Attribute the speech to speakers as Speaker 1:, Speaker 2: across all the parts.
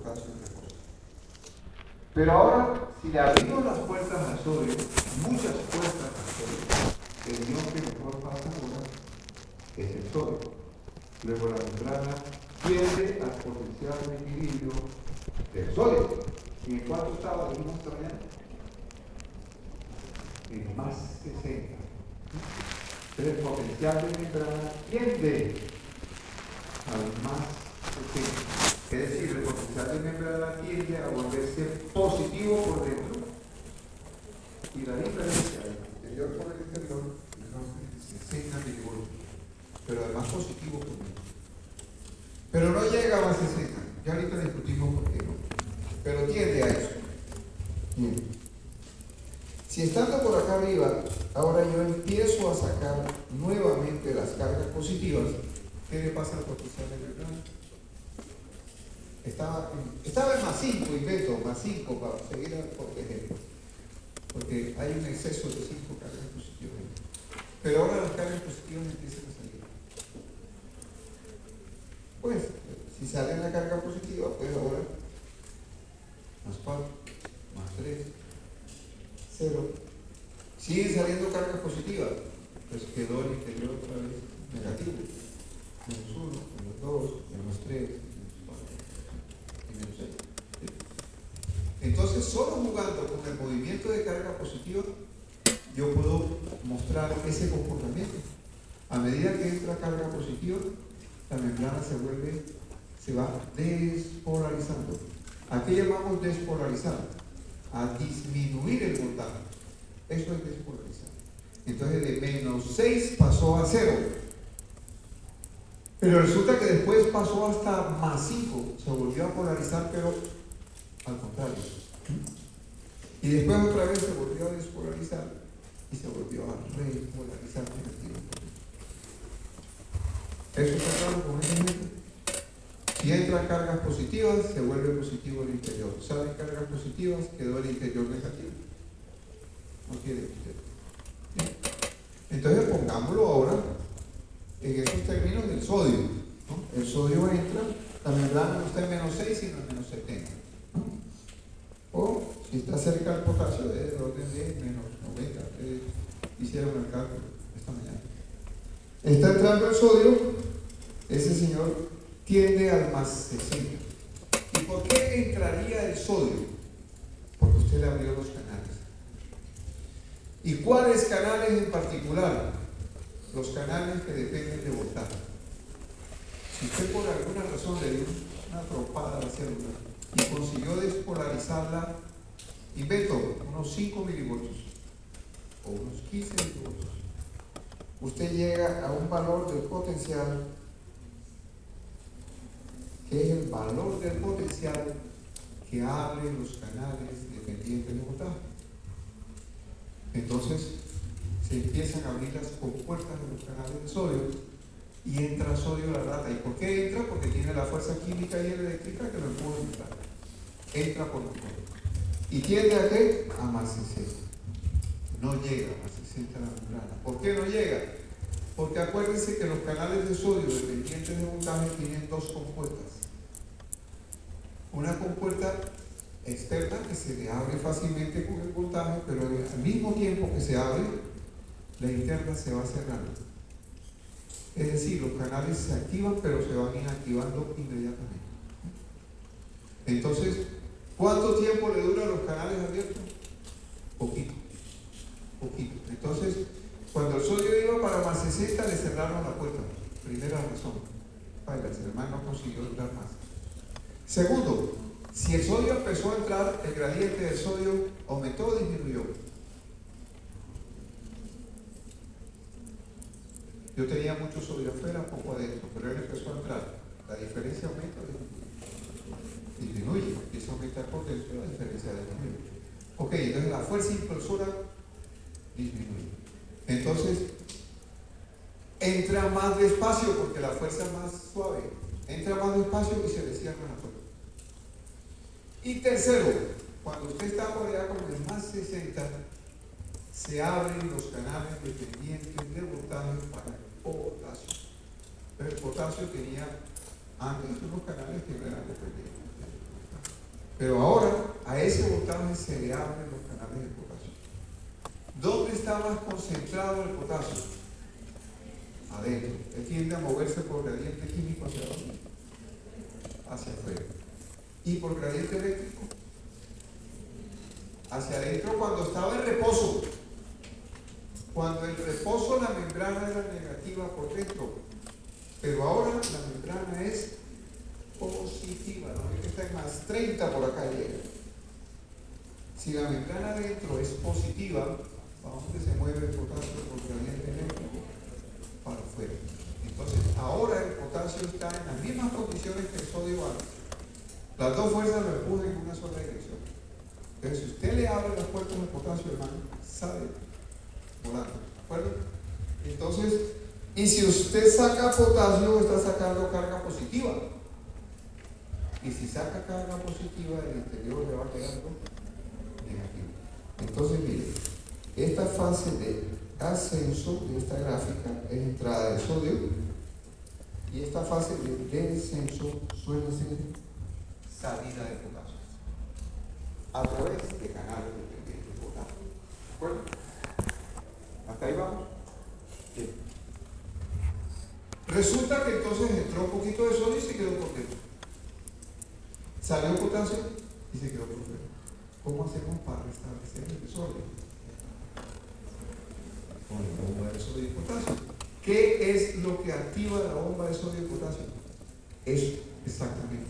Speaker 1: potasio y reposo. Pero ahora, si le abrimos las puertas al sodio, muchas puertas al sodio, el ion que mejor pasa ahora es el sodio. Luego la membrana tiende al potencial de equilibrio del sodio. ¿Y en cuánto estaba? Dijimos esta mañana. En más 60. Entonces el potencial de membrana tiende al más 60. Es decir, el potencial de membrana tiende a volverse positivo por dentro. Y la diferencia del interior por el exterior es 60 milivoltios. Pero además positivo por dentro. Pero no llega a más 60. Ya ahorita discutimos por qué no. Pero tiende a eso. Bien. Si estando por acá arriba, ahora yo empiezo a sacar nuevamente las cargas positivas, ¿qué le pasa al potencial de membrana? Estaba en más 5, invento, más 5 para seguir protegiendo. Porque hay un exceso de 5 cargas positivas. Pero ahora las cargas positivas empiezan a salir. Pues, si sale la carga positiva, pues ahora más 4, más 3, 0. Siguen saliendo cargas positivas, pues quedó el interior otra vez negativo. Menos 1, menos 2, menos 3, menos 4 y menos 6. Entonces, solo jugando con el movimiento de carga positiva, yo puedo mostrar ese comportamiento. A medida que entra carga positiva, la membrana se va despolarizando. ¿A qué llamamos despolarizar? A disminuir el voltaje. Eso es despolarizar. Entonces de menos 6 pasó a 0. Pero resulta que después pasó hasta más 5. Se volvió a polarizar, pero al contrario. Y después otra vez se volvió a despolarizar y se volvió a repolarizar negativamente. ¿Eso está claro con ese ejemplo? Si entran cargas positivas, se vuelve positivo el interior. Salen cargas positivas, quedó el interior negativo. No quiere usted. Entonces pongámoslo ahora en esos términos del sodio, ¿no? El sodio entra, la membrana no está en menos 6, sino en menos 70. ¿No? O si está cerca del potasio, es del orden de menos 90. Ustedes hicieron el cálculo esta mañana. Está entrando el sodio, ese señor tiende al más 60. ¿Y por qué entraría el sodio? Porque usted le abrió los canales. ¿Y cuáles canales en particular? Los canales que dependen de voltaje. Si usted por alguna razón le dio una trompada a la célula y consiguió despolarizarla, invento unos 5 milivoltios o unos 15 milivoltios, usted llega a un valor del potencial que es el valor del potencial que abre los canales dependientes de voltaje. Entonces se empiezan a abrir las compuertas de los canales de sodio y entra sodio a la rata. ¿Y por qué entra? Porque tiene la fuerza química y eléctrica que lo empuja a entrar. Entra por los poros. ¿Y tiende a qué? A más 60. No llega a más 60 la membrana. ¿Por qué no llega? Porque acuérdense que los canales de sodio dependientes de voltaje tienen dos compuertas. Una compuerta externa que se le abre fácilmente con el voltaje, pero al mismo tiempo que se abre, la interna se va cerrando. Es decir, los canales se activan, pero se van inactivando inmediatamente. Entonces, ¿cuánto tiempo le duran los canales abiertos? Poquito. Entonces, cuando el sodio iba para más 60, le cerraron la puerta. Primera razón. El hermano no consiguió entrar más. Segundo, si el sodio empezó a entrar, el gradiente del sodio aumentó o disminuyó. Yo tenía mucho sodio afuera, poco adentro, pero él empezó a entrar. La diferencia aumenta o disminuye. Empieza a aumentar por dentro, la diferencia disminuye. Ok, entonces la fuerza impulsora disminuye. Entonces, entra más despacio porque la fuerza es más suave. Entra más despacio y se le cierra la puerta. Y tercero, cuando usted está por allá con el más 60, se abren los canales dependientes de voltaje para el potasio. Pero el potasio tenía antes unos canales que no eran dependientes. Pero ahora a ese voltaje se le abren los canales de potasio. ¿Dónde está más concentrado el potasio? Adentro. Él tiende a moverse por gradiente químico hacia dónde? Hacia afuera. ¿Y por gradiente eléctrico? Hacia adentro cuando estaba en reposo. Cuando en reposo la membrana era negativa por dentro. Pero ahora la membrana es positiva. No es que está en más 30 por acá llega. Si la membrana adentro es positiva, vamos que se mueve el potasio por gradiente eléctrico para afuera. Entonces ahora el potasio está en las mismas condiciones que el sodio antes. Las dos fuerzas lo empujan en una sola dirección. Entonces si usted le abre las puertas al potasio, hermano, sale volando. ¿De acuerdo? Entonces, y si usted saca potasio, está sacando carga positiva. Y si saca carga positiva, el interior le va quedando negativo. Entonces, mire, esta fase de ascenso de esta gráfica es entrada de sodio y esta fase de descenso suele ser salida de potasio a través de canales dependientes de potasio. ¿De acuerdo? ¿Hasta ahí vamos? Bien. Resulta que entonces entró un poquito de sodio y se quedó por dentro. Salió potasio y se quedó por fuera. ¿Cómo hacemos para restablecer el sodio? Con la bomba de sodio y potasio. ¿Qué es lo que activa la bomba de sodio y potasio? Eso, exactamente.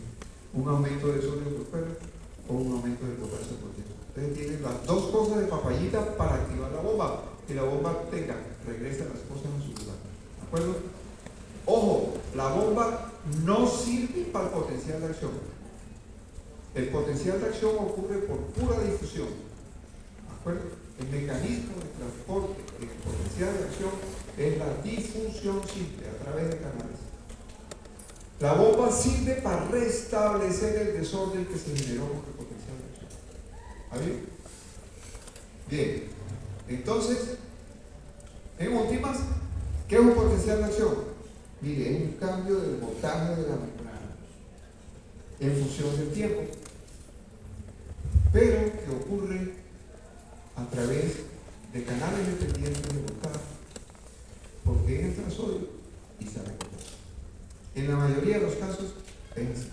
Speaker 1: Un aumento de sodio por fuera o un aumento de potasio por dentro. Entonces tienen las dos cosas de papayita para activar la bomba. Que la bomba regresa las cosas a su lugar. ¿De acuerdo? Ojo, la bomba no sirve para el potencial de acción. El potencial de acción ocurre por pura difusión. ¿De acuerdo? El mecanismo de transporte en el potencial de acción es la difusión simple a través de canales. La bomba sirve para restablecer el desorden que se generó con el potencial de acción. ¿Está bien? Bien. Entonces, en últimas, ¿qué es un potencial de acción? Mire, es un cambio del voltaje de la membrana en función del tiempo, pero que ocurre a través de canales dependientes de voltaje, porque entra sodio y sale potasio. En la mayoría de los casos es así.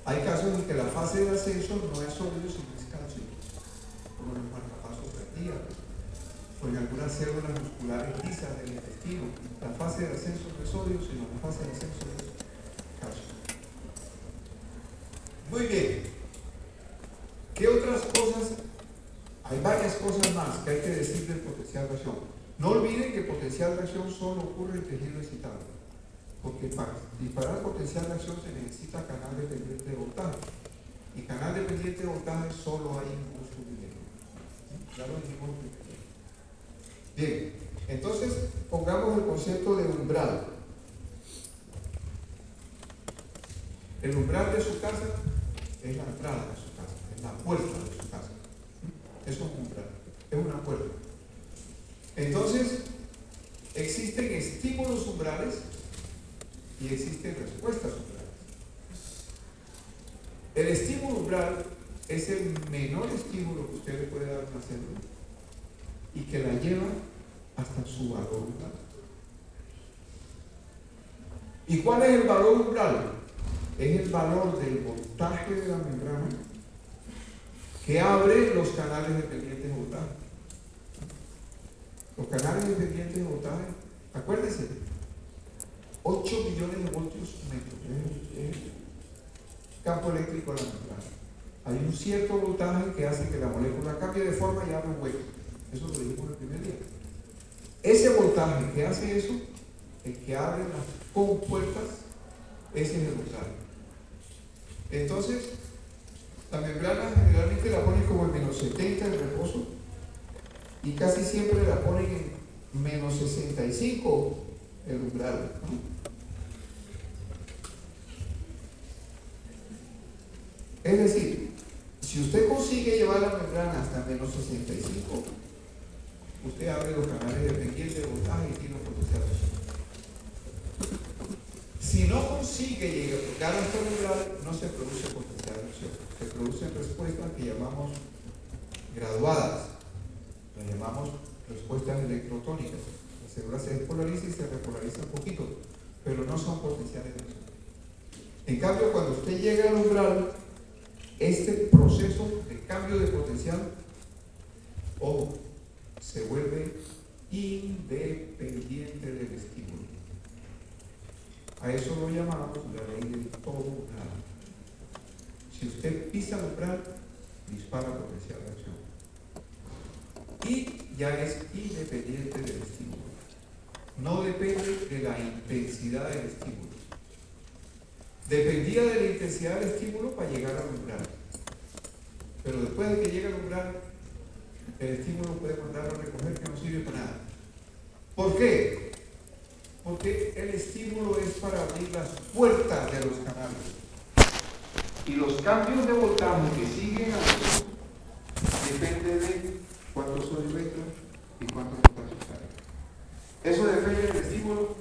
Speaker 1: Hay casos en que la fase de ascenso no es sodio, sino es calcio, como en los marcapasos cardíacos, o en algunas células musculares lisas del intestino. La fase de ascenso no es sodio, sino la fase de ascenso es calcio. Muy bien. ¿Qué otras cosas? Hay varias cosas más que hay que decir del potencial de acción. No olviden que el potencial de acción solo ocurre en tejido excitado, porque para disparar potencial de acción se necesita canal dependiente de voltaje, y canal dependiente de voltaje solo hay en un subdirecto. Ya lo dijimos primero. Bien, entonces pongamos el concepto de umbral. El umbral de su casa es la entrada de su casa, es la puerta de su casa. Eso es un umbral, es una puerta. Entonces, existen estímulos umbrales y existen respuestas umbrales. El estímulo umbral es el menor estímulo que usted le puede dar a una célula y que la lleva hasta su valor umbral. ¿Y cuál es el valor umbral? Es el valor del voltaje de la membrana que abre los canales dependientes de voltaje. Los canales dependientes de voltaje, acuérdense, 8 millones de voltios metros, es campo eléctrico de la membrana. Hay un cierto voltaje que hace que la molécula cambie de forma y abra un hueco. Eso lo dijimos el primer día. Ese voltaje que hace eso, el que abre las compuertas, ese es el voltaje. Entonces, la membrana generalmente la ponen como en menos 70 en reposo y casi siempre la ponen en menos 65 el umbral, ¿no? Es decir, si usted consigue llevar la membrana hasta menos 65, usted abre los canales dependientes de voltaje y tiene un potencial de acción. Si no consigue llegar hasta el umbral, no se produce potencial de acción. Se producen respuestas que llamamos graduadas. Las llamamos respuestas electrotónicas. La célula se despolariza y se repolariza un poquito, pero no son potenciales de acción. En cambio, cuando usted llega al umbral, este proceso de cambio de potencial, ojo, se vuelve independiente del estímulo. A eso lo llamamos la ley del todo o nada. Si usted pisa el umbral, dispara potencial de acción. Y ya es independiente del estímulo. No depende de la intensidad del estímulo. Dependía de la intensidad del estímulo para llegar al umbral. Pero después de que llega al umbral, el estímulo puede mandarlo a recoger que no sirve para nada. ¿Por qué? Porque el estímulo es para abrir las puertas de los canales. Y los cambios de voltaje que siguen a eso depende de cuánto sodio entra y cuánto potasio sale. ¿Eso depende del estímulo?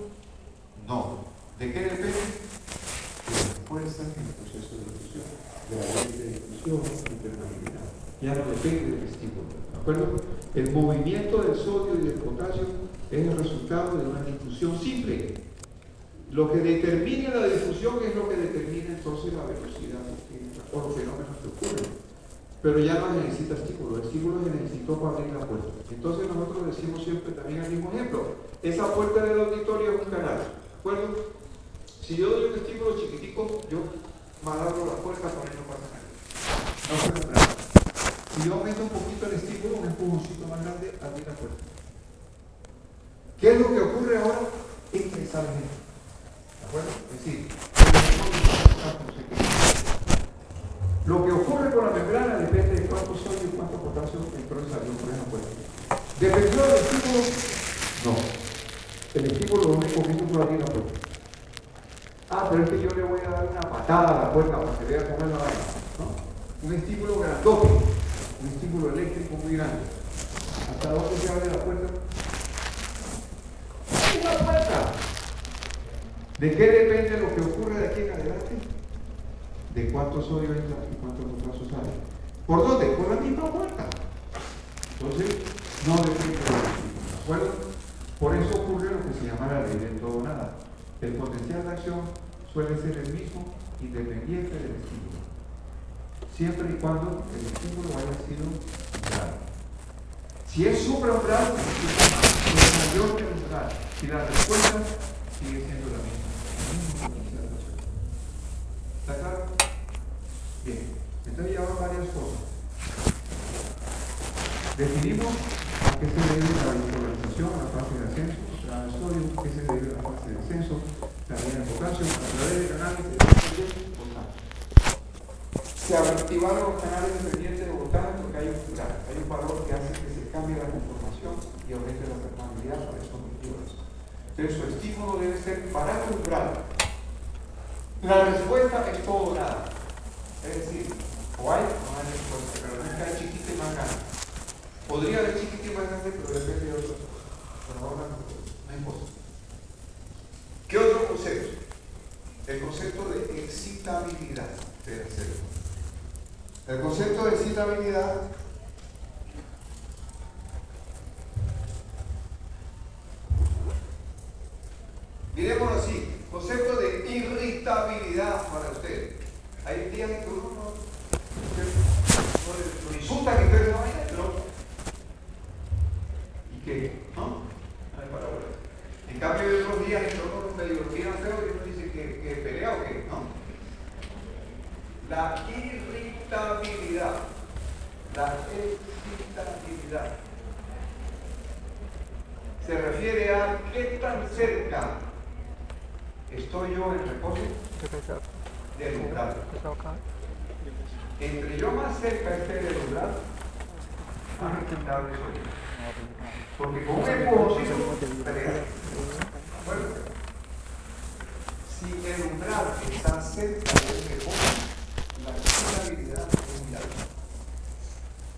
Speaker 1: No. ¿De qué depende? De las fuerzas en el proceso de difusión, de la ley de difusión y permeabilidad. Ya no depende del estímulo. ¿De acuerdo? El movimiento del sodio y del potasio es el resultado de una difusión simple. Lo que determina la difusión es lo que determina entonces la velocidad o los fenómenos que ocurren. Pero ya no necesita estímulo, el estímulo se necesitó para abrir la puerta. Entonces nosotros decimos siempre también el mismo ejemplo. Esa puerta del auditorio es un canal, ¿de acuerdo? Si yo doy un estímulo chiquitico, yo me abro la puerta, con él no pasa nada. No se me trata. Si yo aumento un poquito el estímulo, un empujoncito más grande, abrí la puerta. ¿Qué es lo que ocurre ahora? Entra y sale gente. ¿De acuerdo? Es decir, lo que ocurre con la membrana depende de cuánto sodio y cuánto potasio entró y salió por esa puerta. ¿Dependió del estímulo? No. El estímulo lo único que hizo fue abrir la puerta. Pero es que yo le voy a dar una patada a la puerta para que vea cómo es la vaina, ¿no? Un estímulo grandote, un estímulo eléctrico muy grande. ¿Hasta dónde se abre la puerta? ¡Hay una puerta! ¿De qué depende lo que ocurre de aquí en adelante? De cuánto sodio entra y cuánto potasio sale. ¿Por dónde? Por la misma puerta. Entonces, no depende de ¿de acuerdo? Por eso ocurre lo que se llama la ley del todo o nada. El potencial de acción suele ser el mismo, independiente del estímulo. Siempre y cuando el estímulo haya sido umbral. Si es supraumbral, es mayor que el umbral. Y la respuesta sigue siendo la misma. El mismo potencial de acción. ¿Está claro? Bien. Entonces ya van varias cosas. Definimos a qué se debe la bipolarización, a la fase de ascenso, la de sodio, a qué se debe la fase de descenso, la ley de potasio, a través de canales de voltaje. Se activaron los canales dependientes de voltaje porque hay un valor que hace que se cambie la conformación y aumente la permeabilidad para esos motivos. Entonces su estímulo debe ser para el umbral. La respuesta es todo o nada. Es decir, o hay o no hay respuesta, pero no es que hay chiquita y más grande. Podría haber chiquita y más grande, pero depende de otras cosas. Pero ahora no importa. ¿Qué otro concepto? El concepto de excitabilidad de la célula. El concepto de excitabilidad dirémoslo así, concepto de irritabilidad para usted. Hay días que uno lo insulta que usted no vaya, pero y que no hay palabras. En cambio hay otros días en que uno medio lo miran feo y uno dice que pelea o que no. La irritabilidad, la excitabilidad se refiere a qué tan cerca estoy yo en reposo del umbral. Entre yo más cerca esté del umbral, más excitable soy. Porque con un empujoncito pelea. Bueno, si el umbral está cerca del reposo, la excitabilidad es muy alta.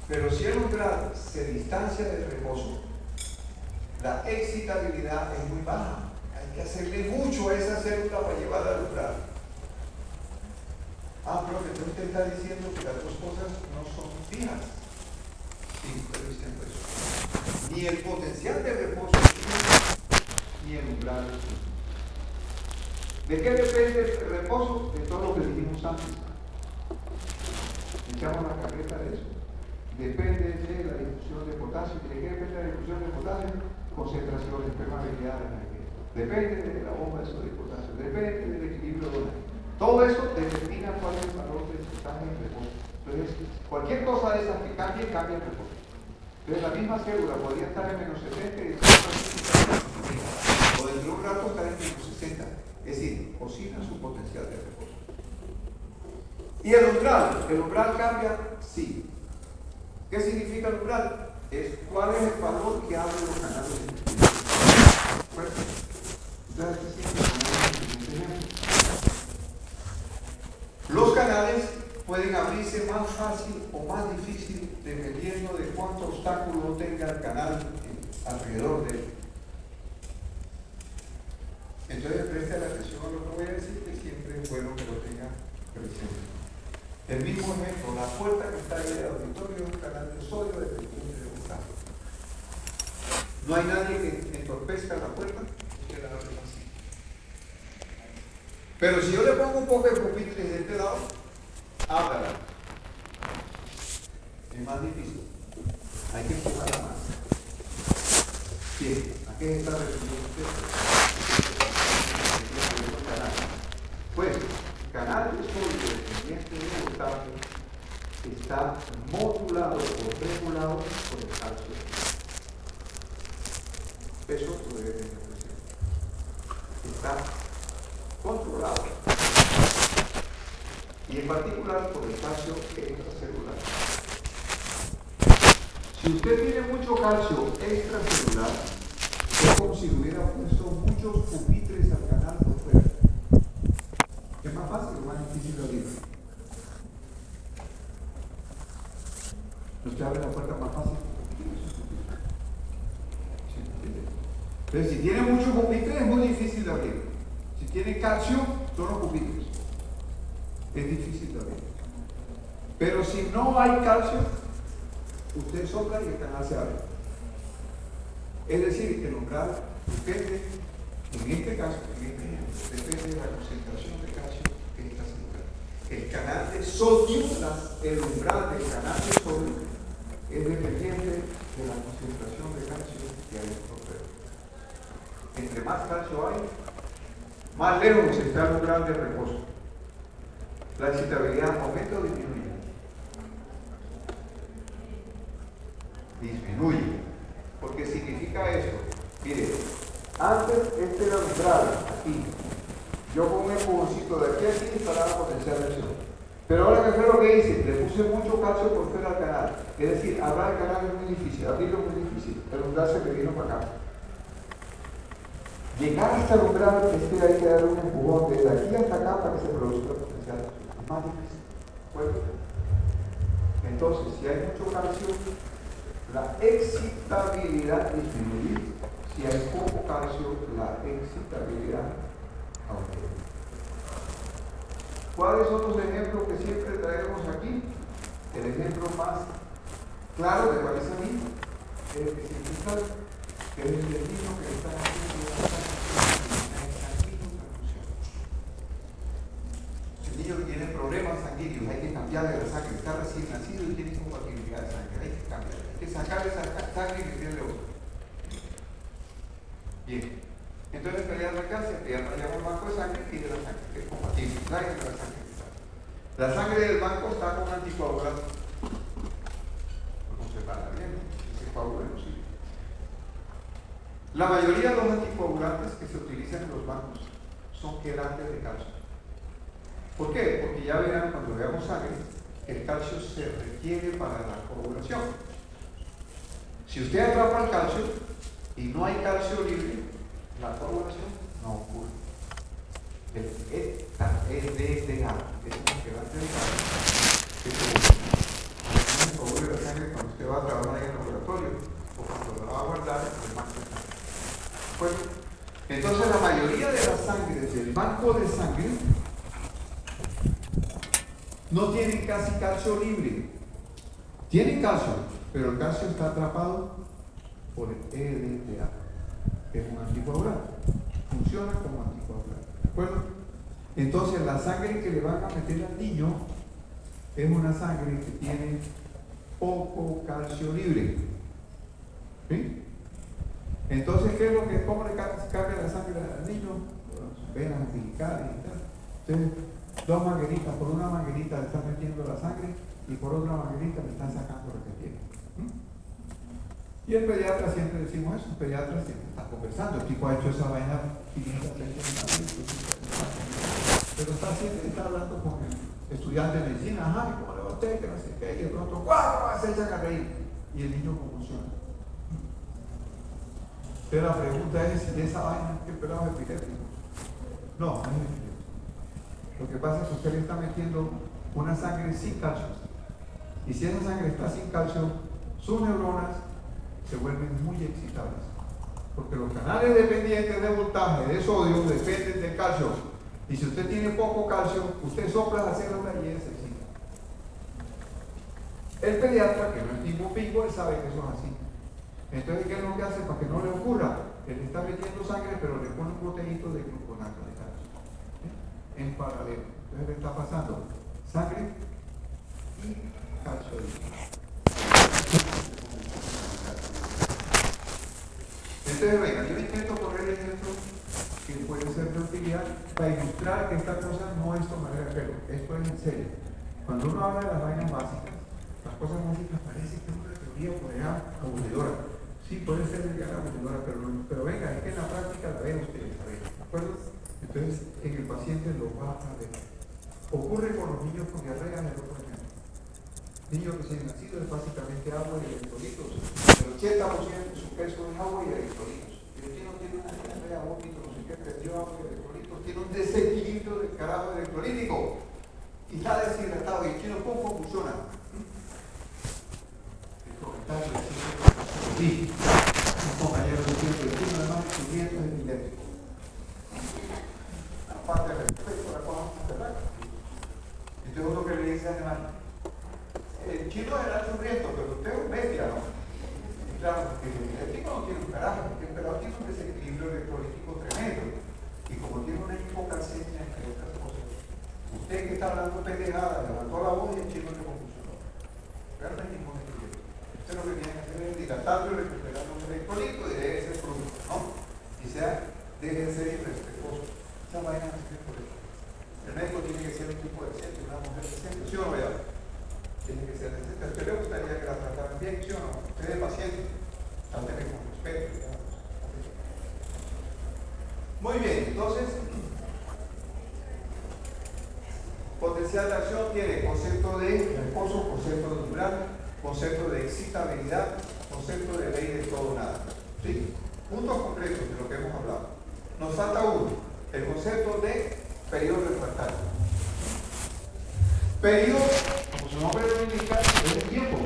Speaker 1: Pero si el umbral se distancia del reposo, la excitabilidad es muy baja. Hay Hay que hacerle mucho a esa célula para llevarla al umbral. Pero entonces usted está diciendo que las dos cosas no son fijas. Sí, estoy diciendo eso. Ni el potencial de reposo es fijo, ni el umbral es fijo. ¿De qué depende el reposo? De todo lo que dijimos antes. Echamos la carreta de eso. Depende de la difusión de potasio. ¿De qué depende la difusión de potasio? Concentraciones, permeabilidad de la energía. Depende de la bomba de sodio y potasio. Depende del equilibrio de la. Todo eso determina cuál es el valor del porcentaje de reposo. Entonces, cualquier cosa de esas que cambie, cambia el reposo. Entonces, la misma célula podría estar en menos 70 y después o dentro de un rato estar en menos 60. Es decir, oscila su potencial de reposo. ¿Y el umbral cambia? Sí. ¿Qué significa el umbral? Es cuál es el valor que abren los canales de equilibrio. Entonces, aquí siempre ponemos el siguiente ejemplo. Los canales pueden abrirse más fácil o más difícil dependiendo de cuánto obstáculo tenga el canal alrededor de él. Entonces preste atención a lo que voy a decir, que siempre es bueno que lo tenga presente. El mismo ejemplo, la puerta que está ahí en el auditorio es un canal de sodio de pendiente de obstáculo. No hay nadie que entorpezca la puerta, usted la abre así. Pero si yo le pongo un poco de pupitre de este lado, ábrala. Es más difícil. Hay que empujarla más. Bien, ¿a qué está refiriendo usted? Pues, el canal de sodio dependiente de voltaje está modulado o regulado por el calcio. Eso lo debe tener presente. Está controlado y en particular por el calcio extracelular. Si usted tiene mucho calcio extracelular, es como si le hubiera puesto muchos pupitres al canal por fuera. ¿Es más fácil o más difícil de abrir? Usted abre la puerta más fácil. Pero si tiene muchos pupitres es muy difícil de abrir. Si tiene calcio, son los pupitres. Es difícil de abrir. Pero si no hay calcio, usted sopla y el canal se abre. Es decir, el umbral depende, en este caso, depende de la concentración de calcio que está celular. El canal de sodio, el umbral del canal de sodio, es dependiente de la concentración de calcio que hay en el cuerpo. Entre más calcio hay, más lejos está el umbral de reposo. La excitabilidad aumenta o disminuye. Disminuye. Porque significa eso. Mire, antes este era el umbral, aquí. Yo con un empujoncito de aquí a aquí instalaba potencial de acción. Pero ahora que fue lo que hice, le puse mucho calcio por fuera al canal. Es decir, abrir el canal es muy difícil, abrirlo es muy difícil. El umbral se me vino para acá. Llegar hasta el umbral es que hay que darle un empujón desde aquí hasta acá para que se produzca potencial. Es más difícil. Bueno, entonces, si hay mucho calcio, la excitabilidad disminuye. Si hay poco calcio, la excitabilidad aumenta. ¿Cuáles son los ejemplos que siempre traemos aquí? El ejemplo más claro, me parece a mí, es el que siempre está, que es el del niño que está haciendo una transfusión. El niño que tiene problemas sanguíneos, hay que cambiarle la sangre, está recién nacido y tiene compatibilidad de sangre, hay que cambiarle, hay que sacarle esa sangre que tiene otro. Bien. Entonces pedían la casa, pedían al banco de sangre y pide la sangre, que es compatible, tráigame la sangre. La sangre del banco está con anticoagulante. ¿Cómo se para bien? Ese coagulante sí. La mayoría de los anticoagulantes que se utilizan en los bancos son quelantes de calcio. ¿Por qué? Porque ya verán cuando veamos sangre, el calcio se requiere para la coagulación. Si usted atrapa el calcio y no hay calcio libre, la coagulación no ocurre. El EDTA, es un quelante de calcio. Es un coagulante de sangre cuando usted va a trabajar en el laboratorio o cuando lo va a guardar en el banco de sangre. Bueno, entonces la mayoría el banco de sangre no tiene casi calcio libre. Tiene calcio, pero el calcio está atrapado por el EDTA, que es un anticoagulante. Funciona como anticoagulante. ¿De acuerdo? Entonces, la sangre que le van a meter al niño es una sangre que tiene poco calcio libre. ¿Sí? Entonces, ¿cómo le cambia la sangre al niño? Sus venas umbilicales y tal. Entonces, dos mangueritas, por una manguerita le están metiendo la sangre y por otra manguerita le están sacando lo que tiene. Y el pediatra, siempre decimos eso, el pediatra siempre está conversando. El tipo ha hecho esa vaina 500 veces, pero está hablando con el estudiante de medicina. Ajá, ¿cómo le va a usted? Que no sé qué, y de pronto, ¡guau! Se echan a reír. Y el niño convulsiona. Entonces la pregunta es si esa vaina es pelado epiléptico. No, no es epiléptico. Lo que pasa es que usted le está metiendo una sangre sin calcio. Y si esa sangre está sin calcio, sus neuronas se vuelven muy excitables. Porque los canales dependientes de voltaje de sodio dependen del calcio. Y si usted tiene poco calcio, usted sopla la célula y ella se excita. El pediatra, que no es tipo pingo, él sabe que eso es así. Entonces, ¿qué es lo que hace para que no le ocurra? Él está metiendo sangre, pero le pone un botellito de gluconato de calcio. En paralelo. Entonces le está pasando sangre y calcio. Entonces, venga, yo intento poner el ejemplo que puede ser de utilidad para ilustrar que esta cosa no es tomar el pelo. Esto es en serio. Cuando uno habla de las vainas básicas, las cosas básicas parece que es una teoría por allá aburridora. Sí, puede ser aburridora, pero venga, es que en la práctica la ven ustedes, ¿de acuerdo? Entonces, en el paciente lo va a ver. Ocurre con los niños con diarrea en el otro ejemplo. Niños recién nacidos es básicamente agua y electrolitos. El 80% de su peso es agua y electrolitos. Y el chino tiene una diarrea, vómito, no sé qué, perdió agua y electrolitos, tiene un desequilibrio del carajo electrolítico. Y está deshidratado y el chino poco funciona. El comentario sí, un compañero de tiempo de chino además estudiando es epiléptico. Aparte del respeto a la cosa, ¿verdad? Entonces uno que le dice además, el chino era sufriendo, pero usted es un bestia, ¿no? Y claro, porque el chico no tiene un carajo, porque el pelado tiene un desequilibrio electrolítico tremendo. Y como tiene una hipocalcemia, entre otras cosas, usted que está hablando pendejada, levantó la voz y el chino se confusionó. Realmente ningún equilibrio. Usted lo que tiene que hacer es dilatarlo y recuperar un electrolito y deje de ser producto, ¿no? Y deje de ser irrespetuoso. Esa vaina no es por eso. El médico tiene que ser un tipo decente, una mujer decente, ¿sí o no, vea? Tiene que ser decente. ¿A usted le gustaría que la trataran bien, sí o no? Usted es paciente, tráteme con respeto, digamos. Muy bien, entonces, potencial de acción tiene concepto de reposo, concepto de umbral, concepto de excitabilidad, concepto de ley de todo o nada. ¿Sí? Puntos concretos de lo que hemos hablado. Nos falta uno, el concepto de periodo refractario. Periodo, como su nombre lo indica, es el tiempo.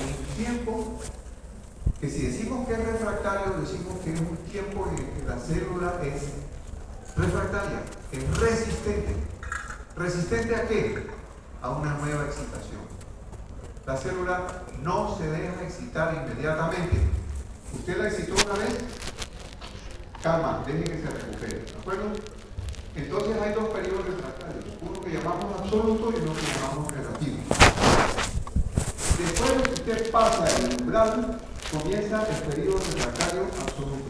Speaker 1: Un tiempo que si decimos que es refractario, decimos que es un tiempo en el que la célula es refractaria, es resistente. ¿Resistente a qué? A una nueva excitación. La célula no se deja excitar inmediatamente. ¿Usted la excitó una vez? Calma, deje que se recupere, ¿de acuerdo? Entonces hay dos periodos refractarios, uno que llamamos absoluto y uno que llamamos relativo. Después de que usted pasa el umbral, comienza el periodo refractario absoluto,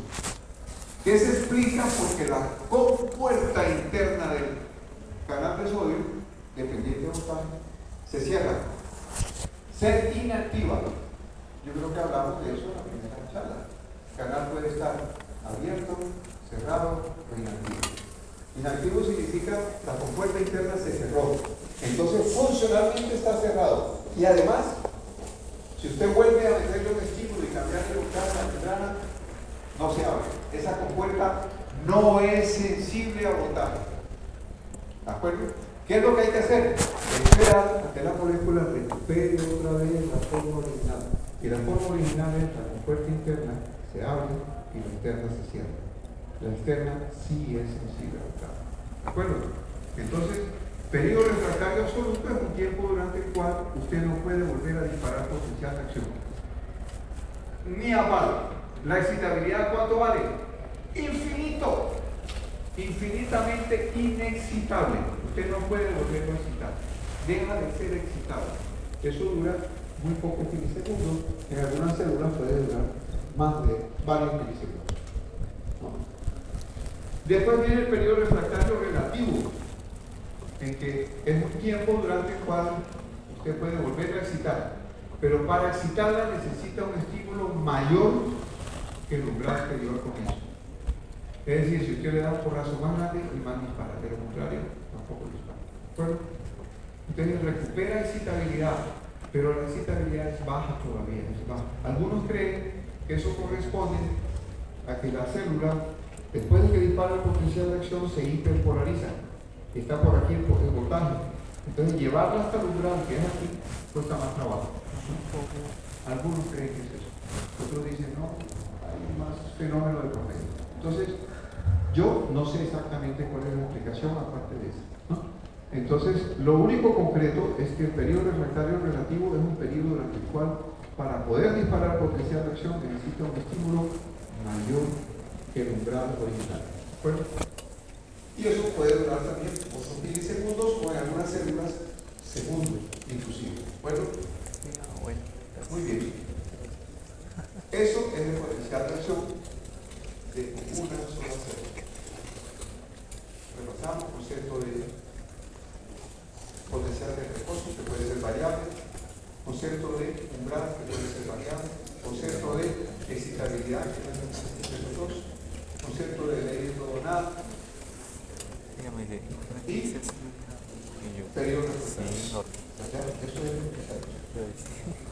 Speaker 1: que se explica porque la compuerta interna del canal de sodio, dependiente de voltaje, se cierra, se inactiva. Yo creo que hablamos de eso en la primera charla. El canal puede estar abierto, cerrado o inactivo. Inactivo significa la compuerta interna se cerró. Entonces funcionalmente está cerrado. Y además, si usted vuelve a meterle un estímulo y cambiarle el voltaje a la membrana, no se abre. Esa compuerta no es sensible a voltaje. ¿De acuerdo? ¿Qué es lo que hay que hacer? Esperar a que la molécula recupere otra vez la forma original. Y la forma original es la compuerta interna se abre y la interna se cierra. La externa sí es sensible al cambio. ¿De acuerdo? Entonces, periodo refractario absoluto es un tiempo durante el cual usted no puede volver a disparar potencial de acción. Ni a palo. La excitabilidad, ¿cuánto vale? Infinito. Infinitamente inexcitable. Usted no puede volverlo a excitar. Deja de ser excitable. Eso dura muy pocos milisegundos. En algunas células puede durar más de varios milisegundos. ¿No? Después viene el periodo refractario relativo, en que es un tiempo durante el cual usted puede volver a excitar, pero para excitarla necesita un estímulo mayor que el umbral exterior con eso. Es decir, si usted le da un porrazo más grande, el man dispara, de lo contrario, tampoco dispara. Bueno, entonces recupera excitabilidad, pero la excitabilidad es baja todavía, es baja. Algunos creen que eso corresponde a que la célula, después de que dispara el potencial de acción, se hiperpolariza. Está por aquí el voltaje. Entonces llevarla hasta el umbral, que es aquí, cuesta más trabajo. Algunos creen que es eso. Otros dicen, no, hay más fenómeno de promedio. Entonces, yo no sé exactamente cuál es la explicación aparte de eso, ¿no? Entonces, lo único concreto es que el periodo refractario relativo es un periodo durante el cual, para poder disparar potencial de acción, necesita un estímulo mayor que el umbral original. ¿De acuerdo? Y eso puede durar también otros milisegundos o en algunas células segundos, inclusive. ¿De acuerdo? Muy bien. Eso es el potencial de acción de una sola célula. Repasamos el concepto de potencial de reposo, que puede ser variable, concepto de umbral, que puede ser variable, concepto de excitabilidad, que es entre los dos, concepto de ley de todo nada, y periodo de refractario. Eso es lo que